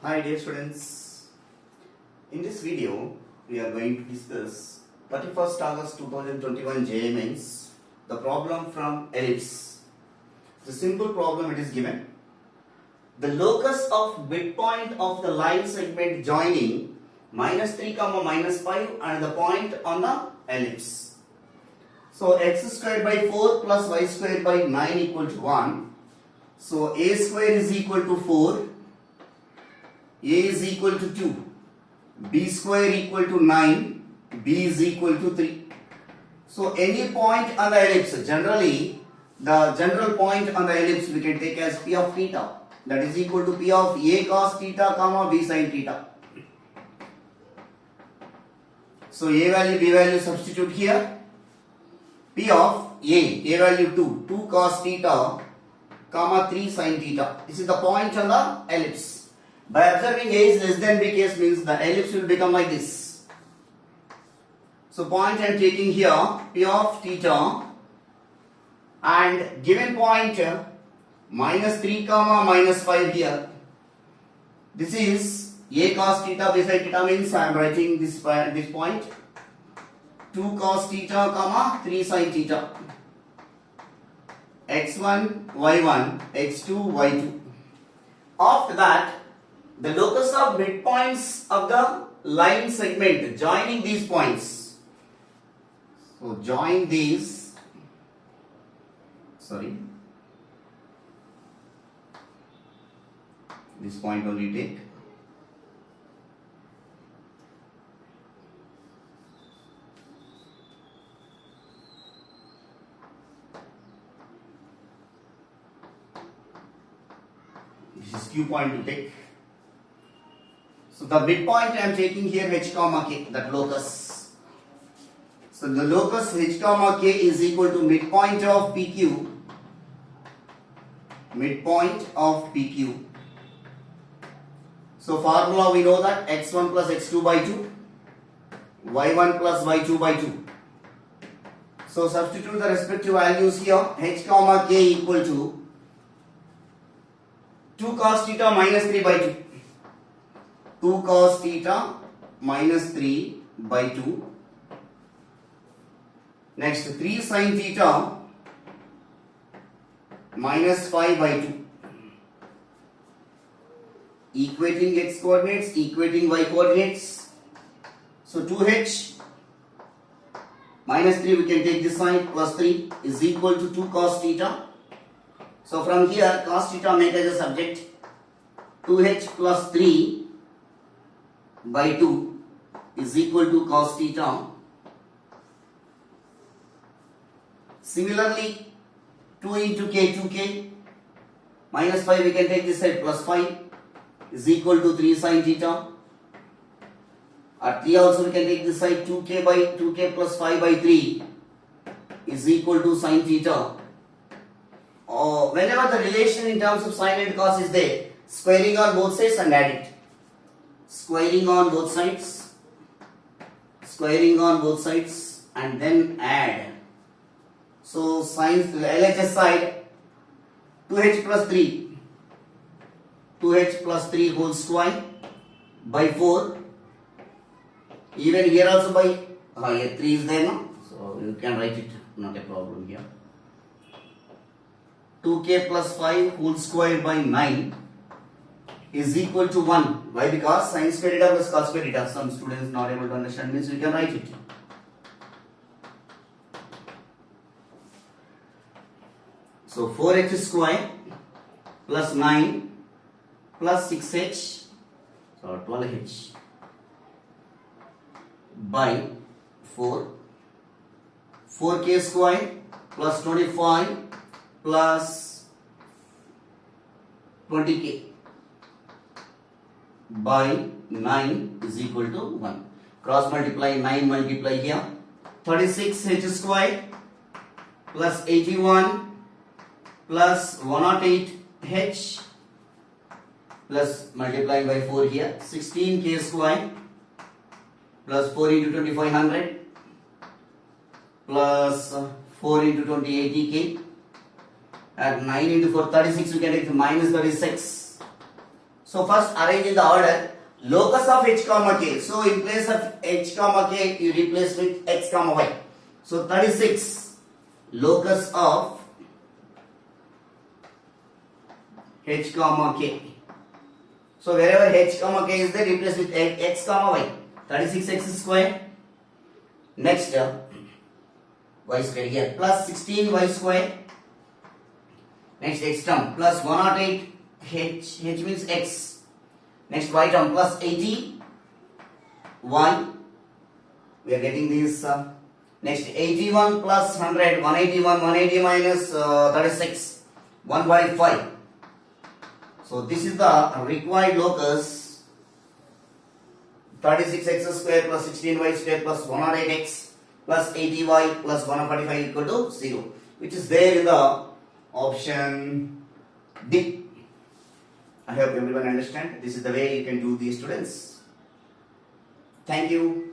Hi dear students, in this video we are going to discuss 31st August 2021 JA Mains, the problem from ellipse. It's a simple problem, it is given. The locus of midpoint of the line segment joining -3, -5 and the point on the ellipse. So x squared by 4 plus y squared by 9 equal to 1. So a square is equal to 4. A is equal to 2, B square equal to 9, B is equal to 3. So any point on the ellipse, generally the general point on the ellipse we can take as P of theta, that is equal to P of A cos theta comma B sin theta. So A value, B value substitute here. P of A value 2 cos theta comma 3 sin theta. This is the point on the ellipse. By observing A is less than B case means the ellipse will become like this. So point I am taking here P of theta and given point -3 -5 here. This is A cos theta B sin theta means I am writing this point 2 cos theta comma 3 sin theta. x1 y1 x2 y2. After that, the locus of midpoints of the line segment joining these points. So join these, this point only take. This is Q point to take. So the midpoint I am taking here h comma k, that locus. So the locus h comma k is equal to midpoint of PQ. Midpoint of PQ. So formula we know that x1 plus x2 by 2, y1 plus y2 by 2. So substitute the respective values here. H comma k equal to 2 cos theta minus 3 by 2. 2 cos theta minus 3 by 2. Next 3 sin theta minus 5 by 2. Equating x coordinates, equating y coordinates. So 2h minus 3 we can take this side plus 3 is equal to 2 cos theta. So from here cos theta make as a subject. 2h plus 3 by 2 is equal to cos theta. Similarly 2 into k, 2k minus 5 we can take this side plus 5 is equal to 3 sin theta. At 3 also we can take this side 2k plus 5 by 3 is equal to sin theta. Whenever the relation in terms of sin and cos is there, squaring on both sides and add it. Squaring on both sides, and then add. So sin LHS side 2h plus 3, 2h plus 3 whole square by 4. Even here also by here 3 is there now, so you can write it, not a problem here. 2k plus 5 whole square by 9 is equal to 1. Why? Because sin square theta plus cos square theta. Some students not able to understand means we can write it. So 4h square plus 9 plus 6h, so 12h by 4. 4k square plus 25 plus 20k by 9 is equal to 1. Cross multiply 9 multiply here. 36h square plus 81 plus 108h plus multiplying by 4 here. 16k square plus 4 into 2500 plus 4 into 20 80k. At 9 into 4 36 we can take minus 36. So first arrange in the order. Locus of h comma k. So in place of h comma k, you replace with x comma y. So 36 locus of h comma k. So wherever h comma k is there, replace with x comma y. 36x square. Next y square here plus 16y square. Next x term plus 108 h means x. Next y term plus 80 y. We are getting this. Next 81 plus 100, 181, 180 minus 36, 145. So this is the required locus. 36x square plus 16y square plus 108x plus 80y plus 145 equal to 0, which is there in the option D. I hope everyone understand. This is the way you can do these, students. Thank you.